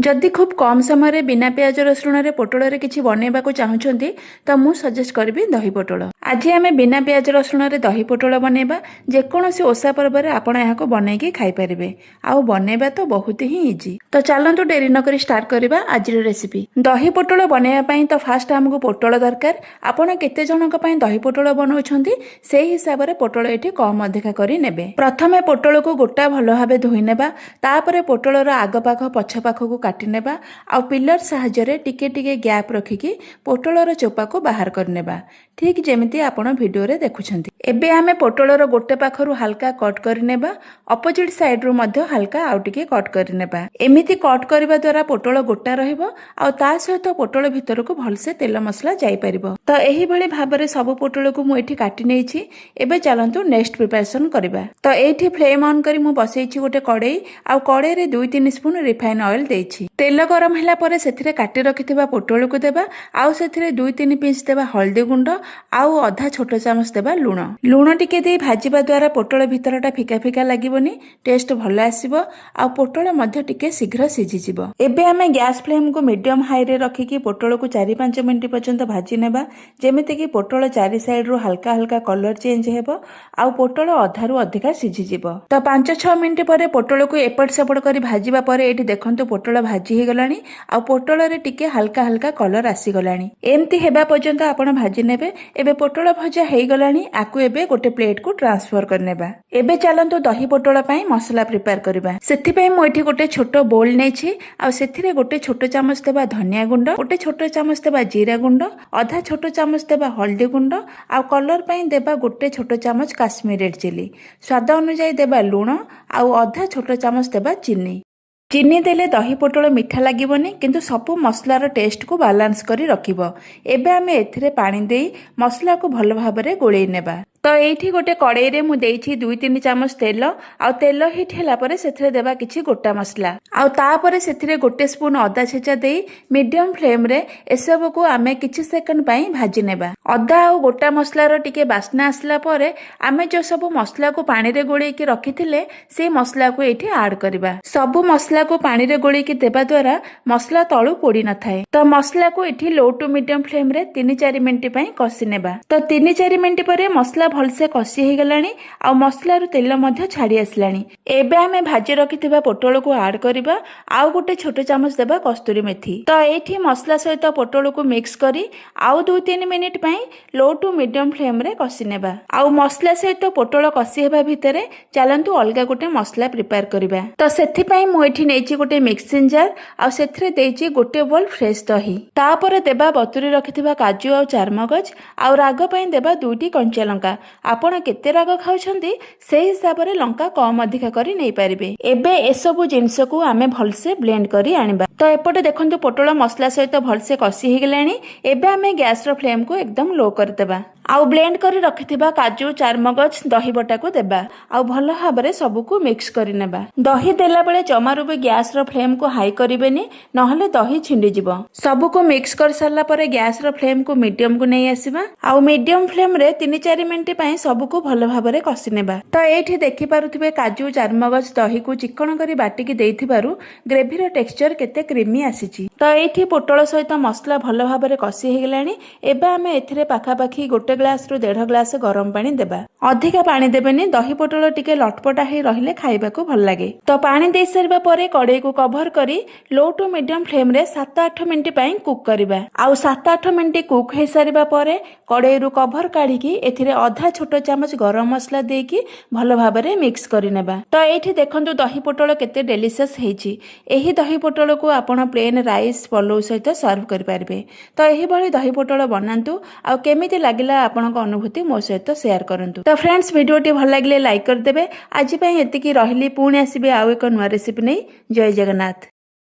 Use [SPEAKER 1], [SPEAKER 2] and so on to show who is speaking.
[SPEAKER 1] जदि खूब कम समय बिना प्याज रसुण पोटल किसी बनवा चाहूँगी तो मुझे सजेस्ट करी दही पोटल। आज आम बिना प्याज रसुण दही पोटल बनवा जेकोसी ओषा पर्व में आपड़ यहाँ बनईकि खाईपारे। आउ बनवा तो बहुत ही इजी। तो चलतु डेरी नक स्टार्ट करवा आज रेसिपी। दही पोटल बनवाई तो फास्ट आमको पोटल दरकार। आपड़ केते जनक दही पोटल बनाऊँ से हिसाब से पोटल ये कम अधिका करने। प्रथमे पोटल को गोटा भल भाव धोई नेबा। तापर पोटलर आग पाख पछ पाख को काटी नेबा। आ पिलर साहाय्य टिके टिके गैप रखिकी पोटलर चोपा को बाहर करनेबा। ठीक जेमिति आपण वीडियो रे देखुछंती। एबे आमे पोटलर गोटे पाखरु हल्का कट करनेबा। अपोजिट साइड रु मध्य हल्का आउ टिके कट करनेबा। एमिति कट करबा द्वारा पोटल गोटा रहिबो आ ता सहित पोटल भितर को भलसे तेल मसला जाई परिबो। तो एही भली भाबरे सब पोटल को मु एठी काटी नेछि। एबे चलंतु नेक्स्ट प्रिपरेशन करबा। तो एठी फ्लेम ऑन करी मु बसैछि गोटे कड़ाई। आ कड़ाई रे 2-3 स्पून रिफाइन ऑयल देछि। तेल गरम होला परे सेथिरे काटी रखिथिबा पोटल को देबा। आउ सेथिरे 2-3 पिंच देबा हल्दी गुंड आउ आधा छोट चामच देबा लूण टिके दे भाजिबा द्वारा पोटल भितरटा फिका फिका लागिबोनी। टेस्ट भल आसीबो आ पोटल मध्य टिके शीघ्र सिझी जिवो। एबे आमे गैस फ्लेम को मीडियम हाई रे रखिकी पोटल को 4-5 मिनिट पर्यंत भाजी नेबा। जेमिति कि पोटल चारि साइड रु हल्का हल्का कलर चेंज हेबो आ पोटल अधारु अधिका सिझी जिवो। तो 5-6 मिनिट परे पोटल को एपट सेपट करी भाजिबा परे एठी देखंतु पोटल भाजी हे गलानी। आ पोटल रे टिके हल्का हल्का कलर आसी गलानी। एमती हेबा पर्यंत आपण भाजी नेबे। एबे पोटल भजा हे गलानी। आकु एबे गोटे प्लेट को ट्रांसफर करनेबा। एबे चलंतु दही पोटल पई मसला प्रिपेयर करबा। सेथि पई मु एठी गोटे छोट बोल नेछि। आ सेथिरे गोटे छोट चामच देबा धनिया गुंड, गोटे छोट चामच देबा जीरा गुंड, आधा छोट चामच देबा हल्दी गुंड आ कलर पई देबा गोटे छोट चामच काश्मीरी रेड चिली। स्वाद अनुसार देबा लूण आ आधा छोट चामच देबा चीनी। चीनी देले दही पोटल मीठा लागिबोनी किंतु सबु मसलार टेस्ट को बैलेंस करी रखिबो। एबे आमे एथिरे पानी देई मसला को भल भाबरे गोळेई नेबा। तो एठी गोटे कड़ाई रे मु देइछि 2-3 चामच तेल। आ तेल हिट होला परे सेथिरे देबा किछि गोटा मसला। आ तापरे सेथिरे गोटे स्पून अदा छेचा देई मीडियम फ्लेम रे एसबु को आमे किछि सेकंड पई भाजी नेबा। अदा आ गोटा मसलार टिके बास्ना आसला परे आमे जो सब मसला को पानी रे गोळेई के रखिथिले से मसला को एठी ऐड करबा। सबु मसला को पानी रे गोळेई के देबा द्वारा मसला तळु पोडी न थाए। तो मसला को एठी लो टू मीडियम फ्लेम रे 3-4 मिनिट पई कसी नेबा। तो 3-4 मिनिट परे मसला भलसे कसी हे गलानी आ मसला रु तेल मध्य छाड़ी आसलानी। एबे आमे भाजी रखिथिबा पोटल को ऐड करबा। आउ गोटे छोट चामच देबा कस्तूरी मेथी। तो एठी मसला सहित पोटल को मिक्स करी आउ 2-3 मिनिट पई लो टू मीडियम फ्लेम रे कसी नेबा। आउ मसला सहित पोटल कसी हेबा भितरे चलंतु अलगा गोटे मसला प्रिपेयर करबा। तो सेथि पई मु एठी नेछि गोटे मिक्सिंग जार आ सेथरे देछि गोटे बोल फ्रेश दही। तापर देबा बतुरी रखिथिबा काजू आ चारमगज आ राग पई देबा 2टी कंचा लंका। आपण केते राग खाउछंती से हिसाब रे लंका कम अधिका करी नै पारिबे। एबे एसबु जिंस को आमे भलसे ब्लेंड करी आनिबा। तो एपटे देखंतु पोटल मसला सहित भलसे कसी हे गेलानी। एबे आमे गैस रो फ्लेम को एकदम लो कर देबा। आउ ब्लेंड करी रखिथिबा काजू चारमगज दही बटा को देबा। आउ भल भाबरे सबु को मिक्स करी नेबा। दही देला बेले जमारु भी गैस रो फ्लेम को हाई करिबेनी नहले दही छिंडी जिवो। सबु को मिक्स कर सारला परे गैस रो फ्लेम को मीडियम को नै आसीबा। आउ मीडियम फ्लेम रे 3-4 मिनिट पई सबु को भल भाबरे कसी नेबा। तो एठी देखि पारुथिबे काजू चारमगज दही को चिकन करी बाटी की देइथिबारु ग्रेवी रो टेक्सचर केते क्रीमी आसीची। तो एठी पोटल सहित मसला भल भाबरे कसी हे गेलानी। एबे आमे एथिरे पाखा पाखी गोटे ग्लास रु 1.5 ग्लास गरम पानी देबा। अधिका पानी देबेनी दही पोटल टिके लटपटा हे रहिले खाइबा को भल लागे। तो पानी देइ सरबा परे कड़ाई को कवर करी लो टू मीडियम फ्लेम रे 7-8 मिनिट पई कुक करबा। आउ 7-8 मिनिट कुक हे सरबा परे कड़ाई रु कवर काढी की एथिरे आधा छोट चामच गरम मसला देकी भल भाबरे मिक्स करि नेबा। तो एठी देखंतु दही पोटल केते डिलीशियस हेछि। एही दही पोटल को आपण प्लेन राइस पलोउ सहित सर्व करि पारबे। तो एही भली दही पोटल बनांतु आ केमिति लागिला आपनक अनुभूति मो सहित शेयर करंतु। तो फ्रेंड्स वीडियोटी भल लागिले लाइक कर देबे। आज पई एतिकी रहिली पुणी आसीबे आउ एक नुवा रेसिपी नै। जय जगन्नाथ।